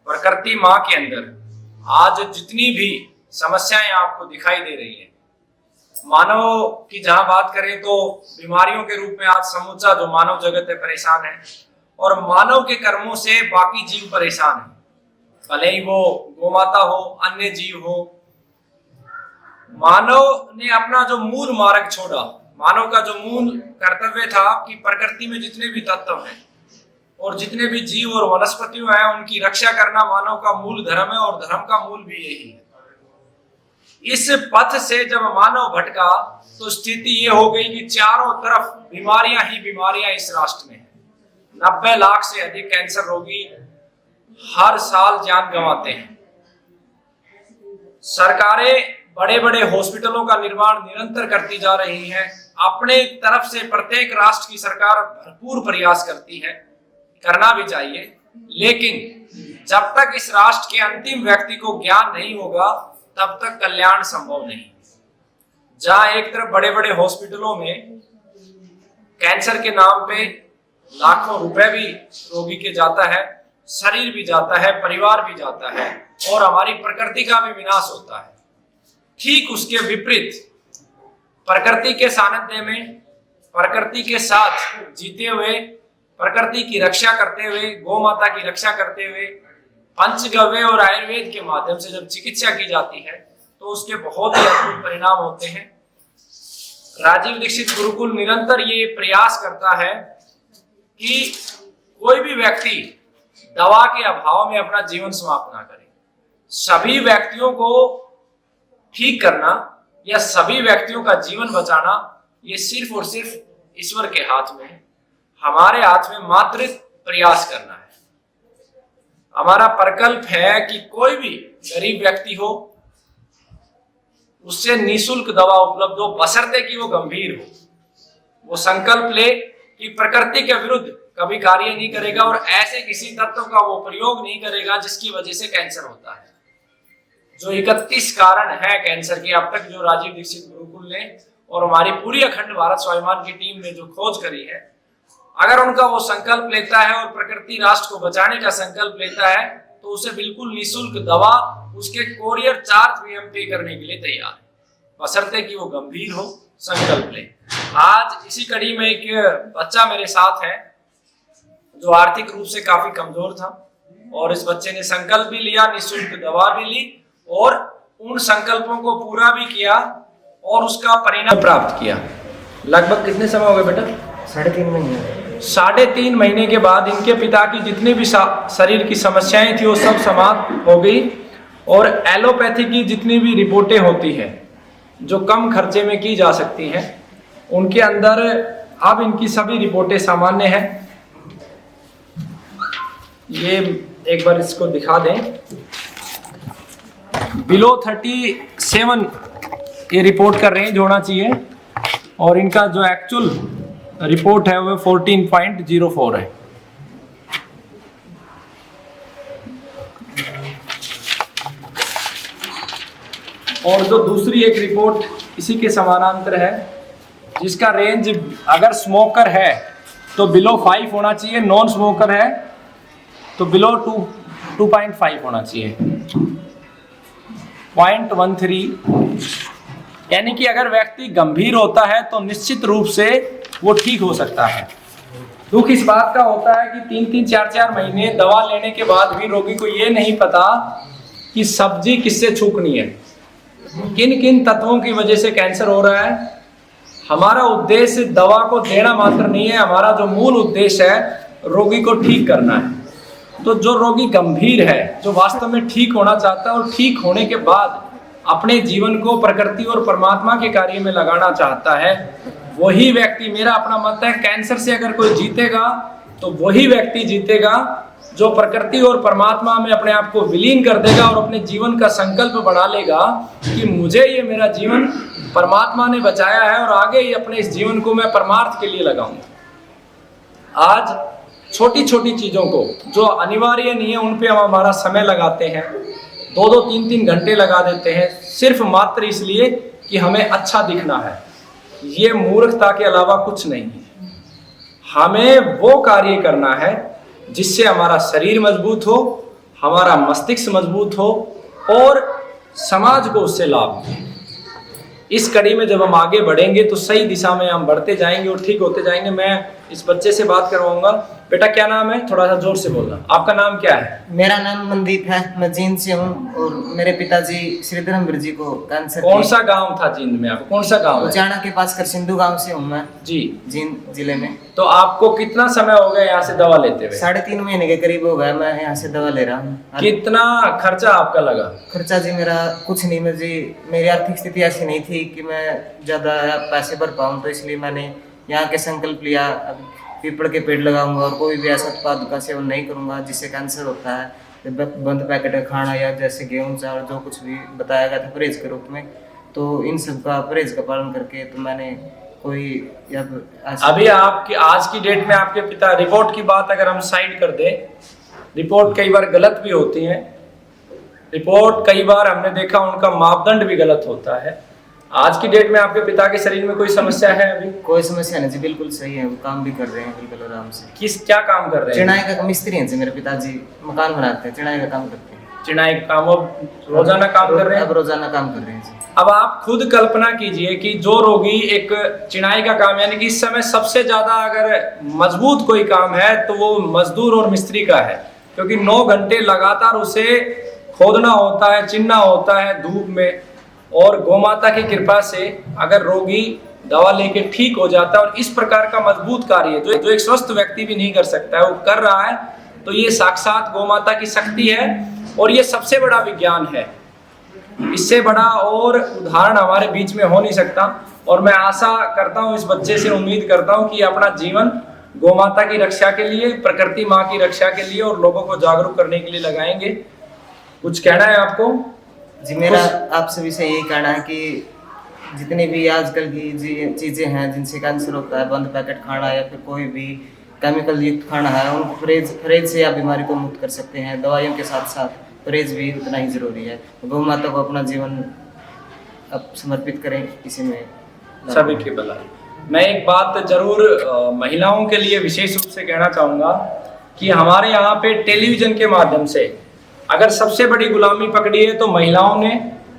प्रकृति माँ के अंदर आज जितनी भी समस्याएं आपको दिखाई दे रही है, मानव की जहां बात करें तो बीमारियों के रूप में आज समूचा जो मानव जगत है परेशान है, और मानव के कर्मों से बाकी जीव परेशान है, भले ही वो गोमाता हो, अन्य जीव हो। मानव ने अपना जो मूल मार्ग छोड़ा, मानव का जो मूल कर्तव्य था कि प्रकृति में जितने भी तत्व हैं और जितने भी जीव और वनस्पतियों हैं उनकी रक्षा करना मानव का मूल धर्म है, और धर्म का मूल भी यही है। इस पथ से जब मानव भटका तो स्थिति ये हो गई कि चारों तरफ बीमारियां ही बीमारियां इस राष्ट्र में हैं। 90 लाख से अधिक कैंसर रोगी हर साल जान गंवाते हैं। सरकारें बड़े बड़े हॉस्पिटलों का निर्माण निरंतर करती जा रही हैं। अपने तरफ से प्रत्येक राष्ट्र की सरकार भरपूर प्रयास करती है, करना भी चाहिए, लेकिन जब तक इस राष्ट्र के अंतिम व्यक्ति को ज्ञान नहीं होगा तब तक कल्याण संभव नहीं। जहां एक तरफ बड़े बड़े हॉस्पिटलों में कैंसर के नाम पे लाखों रुपए भी रोगी के जाता है, शरीर भी जाता है, परिवार भी जाता है, और हमारी प्रकृति का भी विनाश होता है। ठीक उसके विपरीत प्रकृति के सानिध्य में, प्रकृति के साथ जीते हुए, प्रकृति की रक्षा करते हुए, गौ माता की रक्षा करते हुए, पंचगव्य और आयुर्वेद के माध्यम से जब चिकित्सा की जाती है तो उसके बहुत ही अद्भुत परिणाम होते हैं। राजीव दीक्षित गुरुकुल निरंतर ये प्रयास करता है कि कोई भी व्यक्ति दवा के अभाव में अपना जीवन समाप्त ना करे। सभी व्यक्तियों को ठीक करना या सभी व्यक्तियों का जीवन बचाना ये सिर्फ और सिर्फ ईश्वर के हाथ में है। हमारे हाथ में मात्र प्रयास करना है। हमारा प्रकल्प है कि कोई भी गरीब व्यक्ति हो उससे निःशुल्क दवा उपलब्ध हो, बशर्ते कि वो गंभीर हो। वो संकल्प ले कि प्रकृति के विरुद्ध कभी कार्य नहीं करेगा और ऐसे किसी तत्व का वो प्रयोग नहीं करेगा जिसकी वजह से कैंसर होता है। जो 31 कारण है कैंसर के अब तक जो राजीव दीक्षित गुरुकुल ने और हमारी पूरी अखंड भारत स्वाभिमान की टीम ने जो खोज करी है, अगर उनका वो संकल्प लेता है और प्रकृति राष्ट्र को बचाने का संकल्प लेता है तो उसे बिल्कुल निःशुल्क दवा, उसके कोरियर चार्ज भी हम पे करने के लिए तैयार है, बशर्ते कि वो गंभीर हो, संकल्प ले। आज इसी कड़ी में एक बच्चा मेरे साथ है जो आर्थिक रूप से काफी कमजोर था, और इस बच्चे ने संकल्प भी लिया, निःशुल्क दवा भी ली और उन संकल्पों को पूरा भी किया और उसका परिणाम प्राप्त किया। लगभग कितने समय हो गए बेटा? 3.5 महीने। 3.5 महीने के बाद इनके पिता की जितनी भी शरीर की समस्याएं थी वो सब समाप्त हो गई, और एलोपैथी की जितनी भी रिपोर्टें होती हैं जो कम खर्चे में की जा सकती हैं, उनके अंदर अब इनकी सभी रिपोर्टें सामान्य हैं। ये एक बार इसको दिखा दें। बिलो 37 ये रिपोर्ट का रेंज होना चाहिए, और इनका जो एक्चुअल रिपोर्ट है वो 14.04 है। और जो दूसरी एक रिपोर्ट इसी के समानांतर है जिसका रेंज, अगर स्मोकर है तो बिलो 5 होना चाहिए, नॉन स्मोकर है तो बिलो 2.5 होना चाहिए, 0.13। यानी कि अगर व्यक्ति गंभीर होता है तो निश्चित रूप से वो ठीक हो सकता है। दुख इस बात का होता है कि 3-3, 4-4 महीने दवा लेने के बाद भी रोगी को ये नहीं पता कि सब्जी किससे छूकनी है, किन किन तत्वों की वजह से कैंसर हो रहा है। हमारा उद्देश्य दवा को देना मात्र नहीं है, हमारा जो मूल उद्देश्य है रोगी को ठीक करना है। तो जो रोगी गंभीर है, जो वास्तव में ठीक होना चाहता है और ठीक होने के बाद अपने जीवन को प्रकृति और परमात्मा के कार्य में लगाना चाहता है, वही व्यक्ति, मेरा अपना मत है, कैंसर से अगर कोई जीतेगा तो वही व्यक्ति जीतेगा जो प्रकृति और परमात्मा में अपने आप को विलीन कर देगा और अपने जीवन का संकल्प बना लेगा कि मुझे ये मेरा जीवन परमात्मा ने बचाया है और आगे ही अपने इस जीवन को मैं परमार्थ के लिए लगाऊंगा। आज छोटी छोटी चीजों को जो अनिवार्य नहीं है उन पे हम हमारा समय लगाते हैं, 2-2, 3-3 घंटे लगा देते हैं, सिर्फ मात्र इसलिए कि हमें अच्छा दिखना है। ये मूर्खता के अलावा कुछ नहीं है। हमें वो कार्य करना है जिससे हमारा शरीर मजबूत हो, हमारा मस्तिष्क मजबूत हो और समाज को उससे लाभ हो। इस कड़ी में जब हम आगे बढ़ेंगे तो सही दिशा में हम बढ़ते जाएंगे और ठीक होते जाएंगे। मैं इस बच्चे से बात करवाऊंगा। बेटा क्या नाम है? थोड़ा सा जोर से बोलना। आपका नाम क्या है? मेरा नाम मनदीप है, मैं जींद से हूँ और मेरे पिताजी श्री धर्मवीर जी को कैंसर। कौन सा गांव था जींद में? आपको कौन सा गांव है? उचाना के पास कर सिंधु गांव से हूँ मैं जी, जींद जिले में। तो आपको कितना समय हो गया यहाँ से दवा लेते हुए? 3.5 महीने के करीब हो गया मैं यहाँ से दवा ले रहा हूँ। कितना खर्चा आपका लगा? खर्चा जी मेरा कुछ नहीं, मेरी आर्थिक स्थिति ऐसी नहीं थी कि मैं ज्यादा पैसे भर पाऊँ, तो इसलिए मैंने यहाँ के संकल्प लिया अब पीपल के पेड़ लगाऊंगा और कोई भी ऐसा उत्पाद का सेवन नहीं करूंगा जिससे कैंसर होता है। बंद पैकेट का खाना या जैसे गेहूं चावल जो कुछ भी बताया गया था परहेज के रूप में, तो इन सब का परहेज का पालन करके तो मैंने कोई अभी आपकी आज की डेट में आपके पिता, रिपोर्ट की बात अगर हम साइड कर दें, रिपोर्ट कई बार गलत भी होती है। रिपोर्ट कई बार हमने देखा उनका मापदंड भी गलत होता है। आज की डेट में आपके पिता के शरीर में कोई समस्या है? अभी कोई समस्या नहीं जी, बिल्कुल सही है, वो काम भी कर रहे हैं बिल्कुल आराम से। क्या काम कर रहे हैं? चिनाई का मिस्त्री हैं जी मेरे पिताजी, मकान बनाते हैं, चिनाई का काम करते हैं। चिनाई का काम अब रोजाना काम कर रहे हैं? अब रोजाना काम कर रहे हैं जी। अब आप खुद कल्पना कीजिए कि जो रोगी एक चिनाई का काम, यानी कि इस समय सबसे ज्यादा अगर मजबूत कोई काम है तो वो मजदूर और मिस्त्री का है, क्योंकि 9 घंटे लगातार उसे खोदना होता है, चिनना होता है धूप में। और गौमाता की कृपा से अगर रोगी दवा लेके ठीक हो जाता है और इस प्रकार का मजबूत कार्य जो एक स्वस्थ व्यक्ति भी नहीं कर सकता है वो कर रहा है, तो ये साक्षात गौमाता की शक्ति है और ये सबसे बड़ा विज्ञान है। इससे बड़ा और उदाहरण हमारे बीच में हो नहीं सकता। और मैं आशा करता हूँ, इस बच्चे से उम्मीद करता हूँ कि अपना जीवन गौमाता की रक्षा के लिए, प्रकृति माँ की रक्षा के लिए और लोगों को जागरूक करने के लिए लगाएंगे। कुछ कहना है आपको? जी मेरा आप सभी से यही कहना है कि जितनी भी आजकल की चीज़ें हैं जिनसे कैंसर होता है, बंद पैकेट खाना या फिर कोई भी केमिकल युक्त खाना है, उनको परहेज से आप बीमारी को मुक्त कर सकते हैं। दवाइयों के साथ साथ परहेज भी उतना ही ज़रूरी है। गौ माता को अपना जीवन अब समर्पित करें, इसी में सभी की भलाई। मैं एक बात जरूर महिलाओं के लिए विशेष रूप से कहना चाहूँगा कि हमारे यहाँ पे टेलीविज़न के माध्यम से अगर सबसे बड़ी गुलामी पकड़ी है तो महिलाओं ने,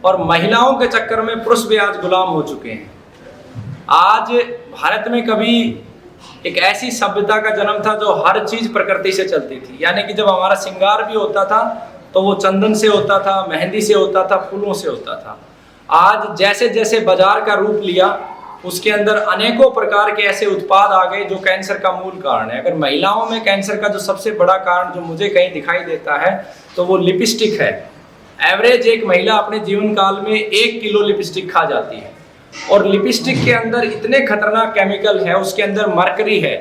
और महिलाओं के चक्कर में पुरुष भी आज गुलाम हो चुके हैं। आज भारत में कभी एक ऐसी सभ्यता का जन्म था जो हर चीज प्रकृति से चलती थी, यानी कि जब हमारा श्रृंगार भी होता था तो वो चंदन से होता था, मेहंदी से होता था, फूलों से होता था। आज जैसे जैसे बाजार का रूप लिया, उसके अंदर अनेकों प्रकार के ऐसे उत्पाद आ गए जो कैंसर का मूल कारण है। अगर महिलाओं में कैंसर का जो सबसे बड़ा कारण जो मुझे कहीं दिखाई देता है तो वो लिपस्टिक है। एवरेज एक महिला अपने जीवन काल में 1 किलो लिपस्टिक खा जाती है, और लिपस्टिक के अंदर इतने खतरनाक केमिकल है, उसके अंदर मरकरी है,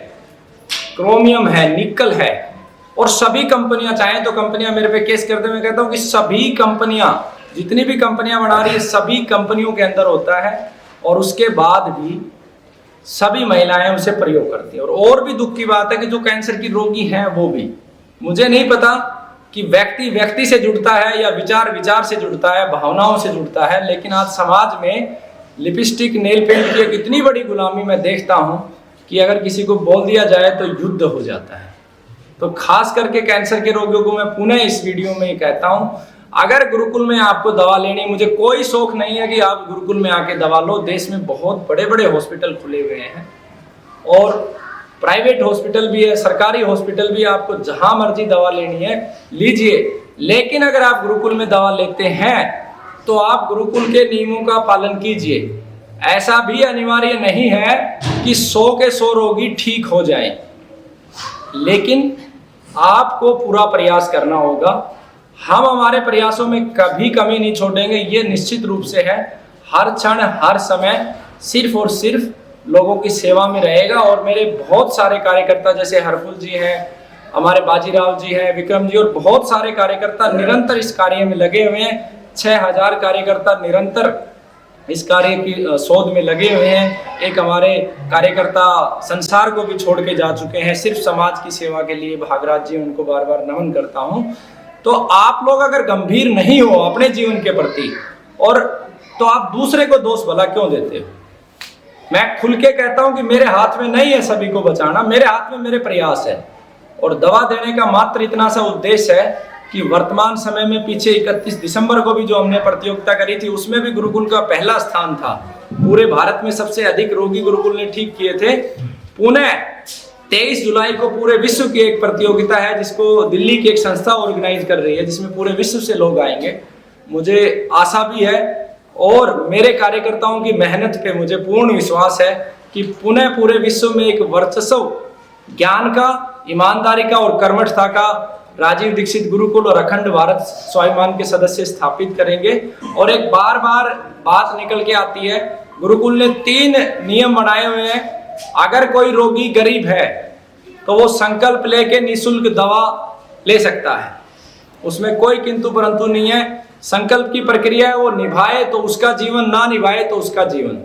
क्रोमियम है, निकल है। और सभी कंपनियां, चाहे तो कंपनियां मेरे पे केस करते, मैं कहता हूं कि सभी कंपनियां, जितनी भी कंपनियां बना रही है, सभी कंपनियों के अंदर होता है, और उसके बाद भी सभी महिलाएं उसे प्रयोग करती हैं। और भी दुख की बात है कि जो कैंसर की रोगी हैं वो भी, मुझे नहीं पता कि व्यक्ति व्यक्ति से जुड़ता है या विचार विचार से जुड़ता है, भावनाओं से जुड़ता है, लेकिन आज समाज में लिपस्टिक, नेल पेंट की एक इतनी बड़ी गुलामी मैं देखता हूं कि अगर किसी को बोल दिया जाए तो युद्ध हो जाता है। तो खास करके कैंसर के रोगियों को मैं पुनः इस वीडियो में कहता हूं, अगर गुरुकुल में आपको दवा लेनी, मुझे कोई शौक नहीं है कि आप गुरुकुल में आके दवा लो। देश में बहुत बड़े बड़े हॉस्पिटल खुले हुए हैं और प्राइवेट हॉस्पिटल भी है, सरकारी हॉस्पिटल भी, आपको जहां मर्जी दवा लेनी है लीजिए। लेकिन अगर आप गुरुकुल में दवा लेते हैं तो आप गुरुकुल के नियमों का पालन कीजिए। ऐसा भी अनिवार्य नहीं है कि 100 के 100 रोगी ठीक हो जाएं, लेकिन आपको पूरा प्रयास करना होगा। हम हमारे प्रयासों में कभी कमी नहीं छोड़ेंगे, ये निश्चित रूप से है। हर क्षण हर समय सिर्फ और सिर्फ लोगों की सेवा में रहेगा। और मेरे बहुत सारे कार्यकर्ता, जैसे हरफुल जी हैं, हमारे बाजीराव जी हैं, विक्रम जी, और बहुत सारे कार्यकर्ता निरंतर इस कार्य में लगे हुए हैं। 6000 कार्यकर्ता निरंतर इस कार्य की शोध में लगे हुए हैं। एक हमारे कार्यकर्ता संसार को भी छोड़ के जा चुके हैं सिर्फ समाज की सेवा के लिए, भागराज जी, उनको बार बार नमन करता हूं। तो आप लोग अगर गंभीर नहीं हो अपने जीवन के प्रति, और तो आप दूसरे को दोष भला क्यों देते हो? मैं खुल के कहता हूं कि मेरे हाथ में नहीं है सभी को बचाना, मेरे हाथ में मेरे प्रयास है। और दवा देने का मात्र इतना सा उद्देश्य है कि वर्तमान समय में पीछे 31 दिसंबर को भी जो हमने प्रतियोगिता करी थी उसमें भी गुरुकुल का पहला स्थान था। पूरे भारत में सबसे अधिक रोगी गुरुकुल ने ठीक किए थे। पुणे 23 जुलाई को पूरे विश्व की एक प्रतियोगिता है जिसको दिल्ली की एक संस्था ऑर्गेनाइज कर रही है, जिसमें पूरे विश्व से लोग आएंगे। मुझे आशा भी है और मेरे कार्यकर्ताओं की मेहनत पे मुझे पूर्ण विश्वास है कि पुणे पूरे विश्व में एक वर्चस्व ज्ञान का, ईमानदारी का और कर्मठता का राजीव दीक्षित गुरुकुल और अखंड भारत स्वाभिमान के सदस्य स्थापित करेंगे। और एक बार बार बात निकल के आती है, गुरुकुल ने 3 नियम बनाए हुए हैं। अगर कोई रोगी गरीब है तो वो संकल्प लेके निःशुल्क दवा ले सकता है, उसमें कोई किंतु परंतु नहीं है। संकल्प की प्रक्रिया है, वो निभाए तो उसका जीवन, ना निभाए तो उसका जीवन।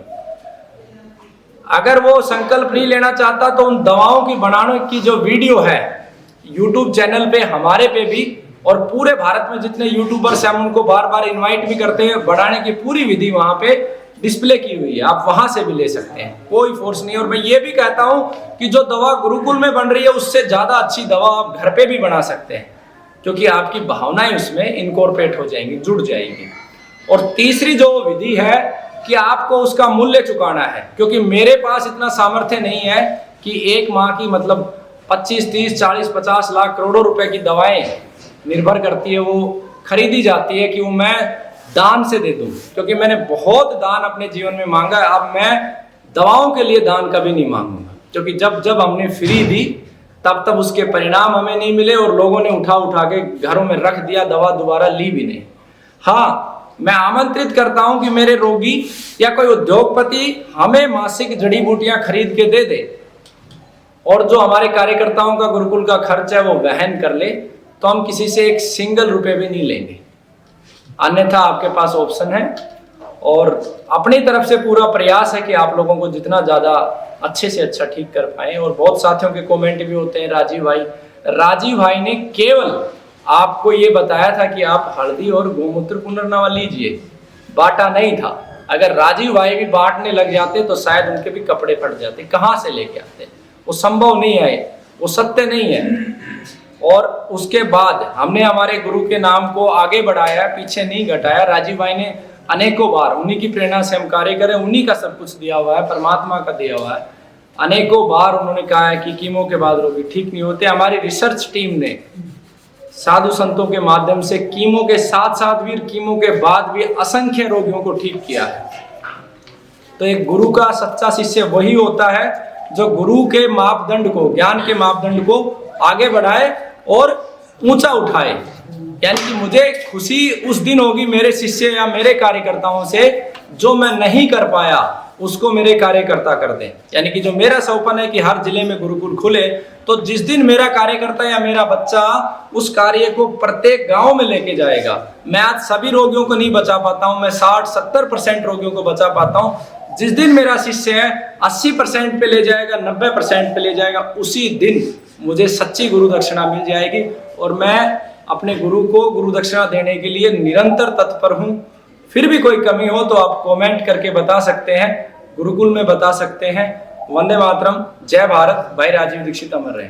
अगर वो संकल्प नहीं लेना चाहता तो उन दवाओं की बनाने की जो वीडियो है YouTube चैनल पे, हमारे पे भी, और पूरे भारत में जितने यूट्यूबर्स हैं हम उनको बार बार इनवाइट भी करते हैं, बढ़ाने की पूरी विधि वहां पे डिस्प्ले की हुई है, आप वहां से भी ले सकते हैं, कोई फोर्स नहीं। और मैं ये भी कहता हूं कि जो दवा गुरुकुल में बन रही है उससे ज्यादा अच्छी दवा आप घर पे भी बना सकते हैं, क्योंकि आपकी भावनाएं उसमें इनकॉर्पोरेट हो जाएंगी, जुड़ जाएंगी। और तीसरी जो विधि है कि आपको उसका मूल्य चुकाना है, क्योंकि मेरे पास इतना सामर्थ्य नहीं है कि एक माह की मतलब 25, 30, 40, 50 लाख, करोड़ों रुपए की दवाएं निर्भर करती है, वो खरीदी जाती है कि वो मैं दान से दे दूं, क्योंकि मैंने बहुत दान अपने जीवन में मांगा है। अब मैं दवाओं के लिए दान कभी नहीं मांगूंगा, क्योंकि जब जब हमने फ्री दी तब तब उसके परिणाम हमें नहीं मिले और लोगों ने उठा उठा के घरों में रख दिया, दवा दोबारा ली भी नहीं। हाँ, मैं आमंत्रित करता हूं कि मेरे रोगी या कोई उद्योगपति हमें मासिक जड़ी बूटियां खरीद के दे दे और जो हमारे कार्यकर्ताओं का गुरुकुल का खर्च है वो वहन कर ले, तो हम किसी से एक सिंगल रुपए भी नहीं लेंगे। अन्यथा आपके पास ऑप्शन है और अपनी तरफ से पूरा प्रयास है कि आप लोगों को जितना ज्यादा अच्छे से अच्छा ठीक कर पाए। और बहुत साथियों के कमेंट भी होते हैं, राजीव भाई ने केवल आपको ये बताया था कि आप हल्दी और गोमूत्र पुनर्नवा लीजिए, बांटा नहीं था। अगर राजीव भाई भी बांटने लग जाते तो शायद उनके भी कपड़े फट जाते। कहाँ से लेके आते? वो संभव नहीं है, वो सत्य नहीं है। और उसके बाद हमने हमारे गुरु के नाम को आगे बढ़ाया, पीछे नहीं घटाया। राजीव भाई ने अनेकों बार, उन्हीं की प्रेरणा से हम कार्य करें, उन्हीं का सब कुछ दिया हुआ है, परमात्मा का दिया हुआ है। अनेकों बार उन्होंने कहा है कि कीमो के बाद रोगी ठीक नहीं होते। हमारी रिसर्च टीम ने साधु संतों के माध्यम से कीमो के साथ साथ भी, कीमो के बाद भी असंख्य रोगियों को ठीक किया है। तो एक गुरु का सच्चा शिष्य वही होता है जो गुरु के मापदंड को, ज्ञान के मापदंड को आगे बढ़ाए और ऊंचा उठाए। यानी कि मुझे खुशी उस दिन होगी मेरे शिष्य या मेरे कार्यकर्ताओं से जो मैं नहीं कर पाया उसको मेरे कार्यकर्ता कर दें। यानी कि जो मेरा सपना है कि हर जिले में गुरुकुल खुले, तो जिस दिन मेरा कार्यकर्ता या मेरा बच्चा उस कार्य को प्रत्येक गांव में लेके जाएगा। मैं आज सभी रोगियों को नहीं बचा पाता हूं, मैं 60-70% रोगियों को बचा पाता हूं। जिस दिन मेरा शिष्य है 80% पे ले जाएगा, 90% पे ले जाएगा, उसी दिन मुझे सच्ची गुरु दक्षिणा मिल जाएगी। और मैं अपने गुरु को गुरु दक्षिणा देने के लिए निरंतर तत्पर हूं। फिर भी कोई कमी हो तो आप कमेंट करके बता सकते हैं, गुरुकुल में बता सकते हैं। वंदे मातरम, जय भारत। भाई राजीव दीक्षित अमर रहे।